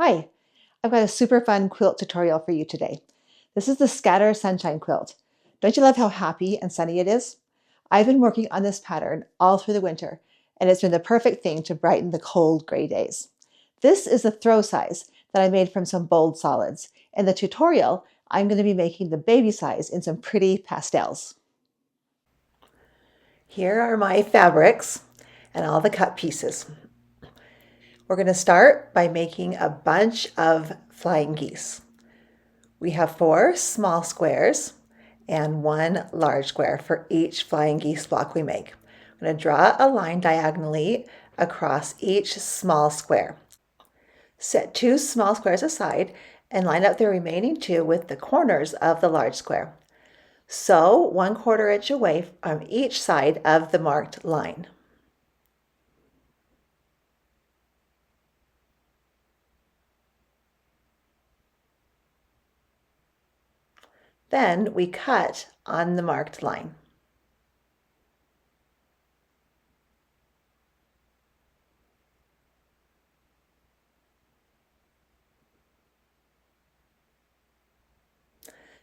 Hi, I've got a super fun quilt tutorial for you today. This is the Scatter Sunshine quilt. Don't you love how happy and sunny it is? I've been working on this pattern all through the winter, and it's been the perfect thing to brighten the cold gray days. This is the throw size that I made from some bold solids. In the tutorial, I'm going to be making the baby size in some pretty pastels. Here are my fabrics and all the cut pieces. We're going to start by making a bunch of flying geese. We have 4 small squares and 1 large square for each flying geese block we make. I'm going to draw a line diagonally across each small square. Set 2 small squares aside and line up the remaining 2 with the corners of the large square. Sew 1/4 inch away from each side of the marked line. Then we cut on the marked line.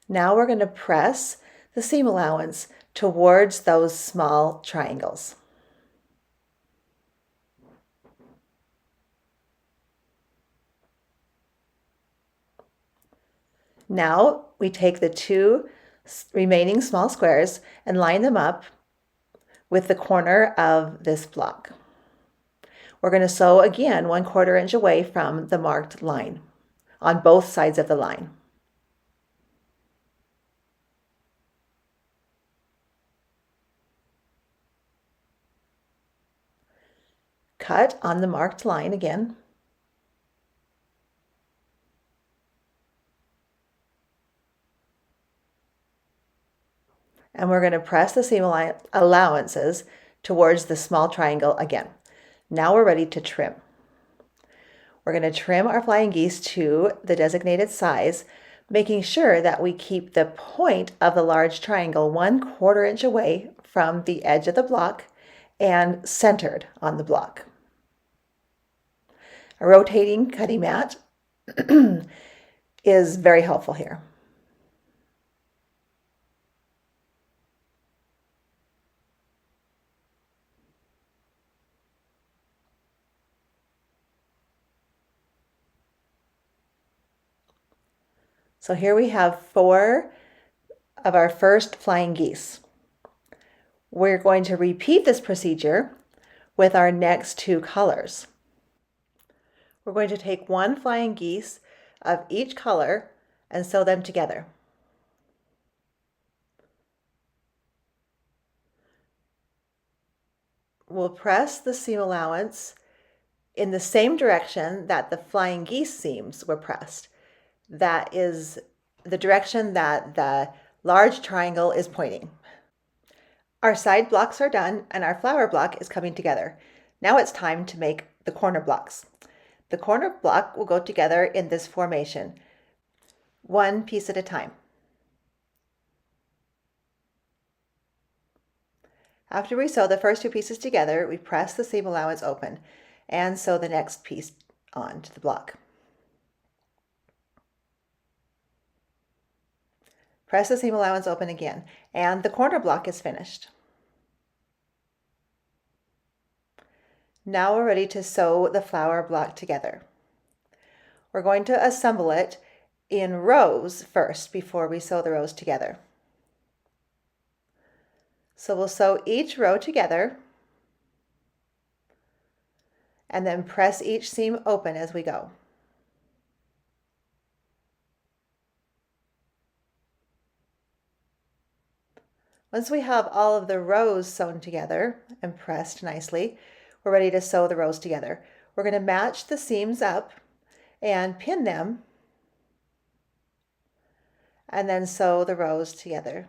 Now we're going to press the seam allowance towards those small triangles. Now we take the 2 remaining small squares and line them up with the corner of this block. We're going to sew again 1/4 inch away from the marked line on both sides of the line. Cut on the marked line again. And we're going to press the seam allowances towards the small triangle again. Now we're ready to trim. We're going to trim our flying geese to the designated size, making sure that we keep the point of the large triangle 1/4 inch away from the edge of the block and centered on the block. A rotating cutting mat is very helpful here. So here we have 4 of our first flying geese. We're going to repeat this procedure with our next 2 colors. We're going to take 1 flying geese of each color and sew them together. We'll press the seam allowance in the same direction that the flying geese seams were pressed. That is the direction that the large triangle is pointing. Our side blocks are done and our flower block is coming together. Now it's time to make the corner blocks. The corner block will go together in this formation, 1 piece at a time. After we sew the first 2 pieces together, we press the seam allowance open and sew the next piece onto the block. Press the seam allowance open again, and the corner block is finished. Now we're ready to sew the flower block together. We're going to assemble it in rows first before we sew the rows together. So we'll sew each row together and then press each seam open as we go. Once we have all of the rows sewn together and pressed nicely, we're ready to sew the rows together. We're going to match the seams up and pin them and then sew the rows together.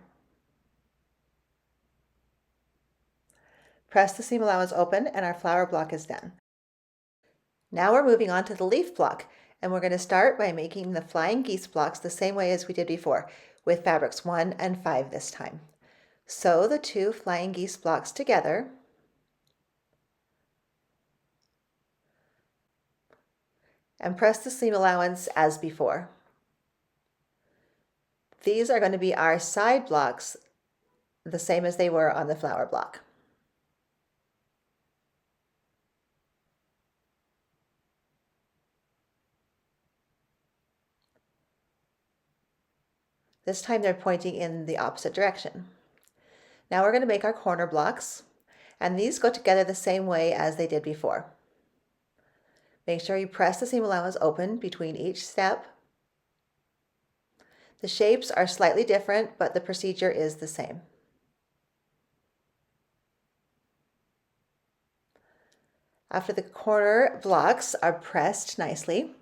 Press the seam allowance open and our flower block is done. Now we're moving on to the leaf block, and we're going to start by making the flying geese blocks the same way as we did before, with fabrics 1 and 5 this time. Sew the 2 flying geese blocks together and press the seam allowance as before. These are going to be our side blocks, the same as they were on the flower block. This time they're pointing in the opposite direction. Now we're going to make our corner blocks, and these go together the same way as they did before. Make sure you press the seam allowance open between each step. The shapes are slightly different, but the procedure is the same. After the corner blocks are pressed nicely,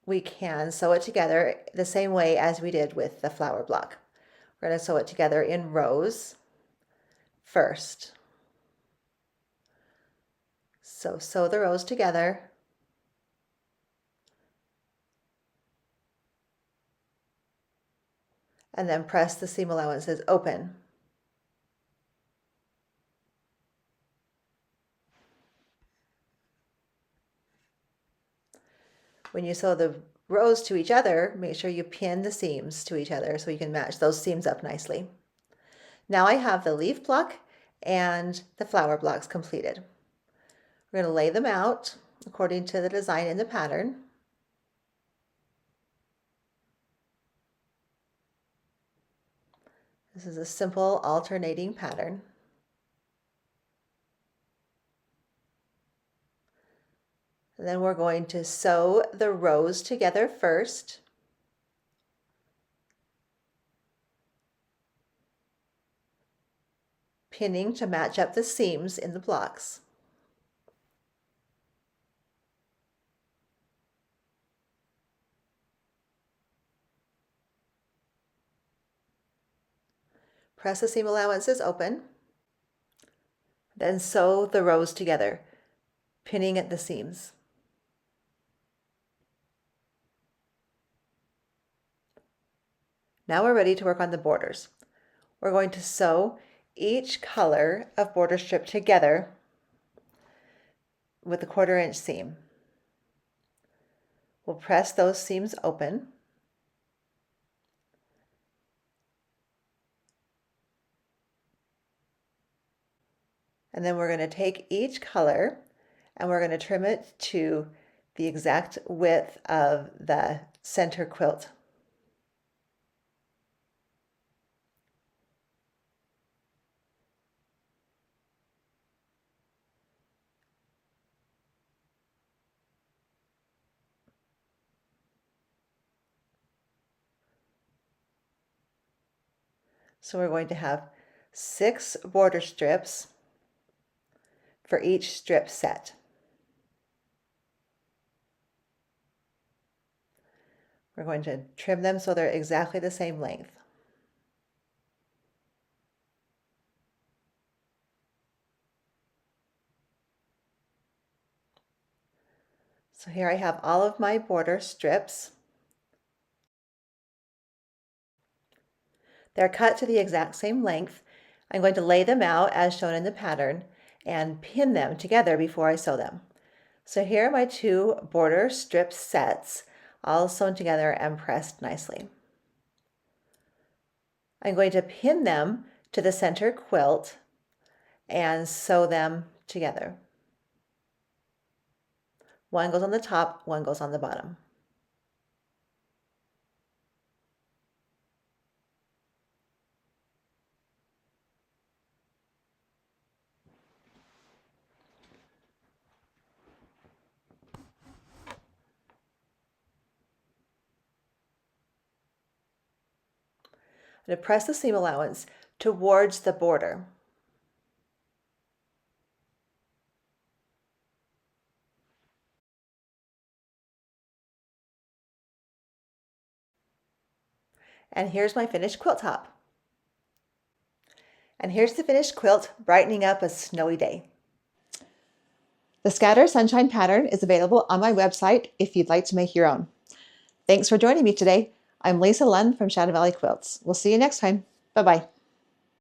we can sew it together the same way as we did with the flower block. We're going to sew it together in rows first. So sew the rows together. And then press the seam allowances open. When you sew the rows to each other, make sure you pin the seams to each other so you can match those seams up nicely. Now I have the leaf block and the flower blocks completed. We're going to lay them out according to the design in the pattern. This is a simple alternating pattern. And then we're going to sew the rows together first. Pinning to match up the seams in the blocks. Press the seam allowances open. Then sew the rows together, pinning at the seams. Now we're ready to work on the borders. We're going to sew each color of border strip together with a 1/4 inch seam. We'll press those seams open. And then we're going to take each color and we're going to trim it to the exact width of the center quilt. So we're going to have 6 border strips for each strip set. We're going to trim them so they're exactly the same length. So here I have all of my border strips. They're cut to the exact same length. I'm going to lay them out as shown in the pattern and pin them together before I sew them. So here are my 2 border strip sets, all sewn together and pressed nicely. I'm going to pin them to the center quilt and sew them together. One goes on the top, one goes on the bottom. I'm going to press the seam allowance towards the border. And here's my finished quilt top. And here's the finished quilt brightening up a snowy day. The Scatter Sunshine pattern is available on my website if you'd like to make your own. Thanks for joining me today. I'm Lisa Lund from Shadow Valley Quilts. We'll see you next time. Bye-bye.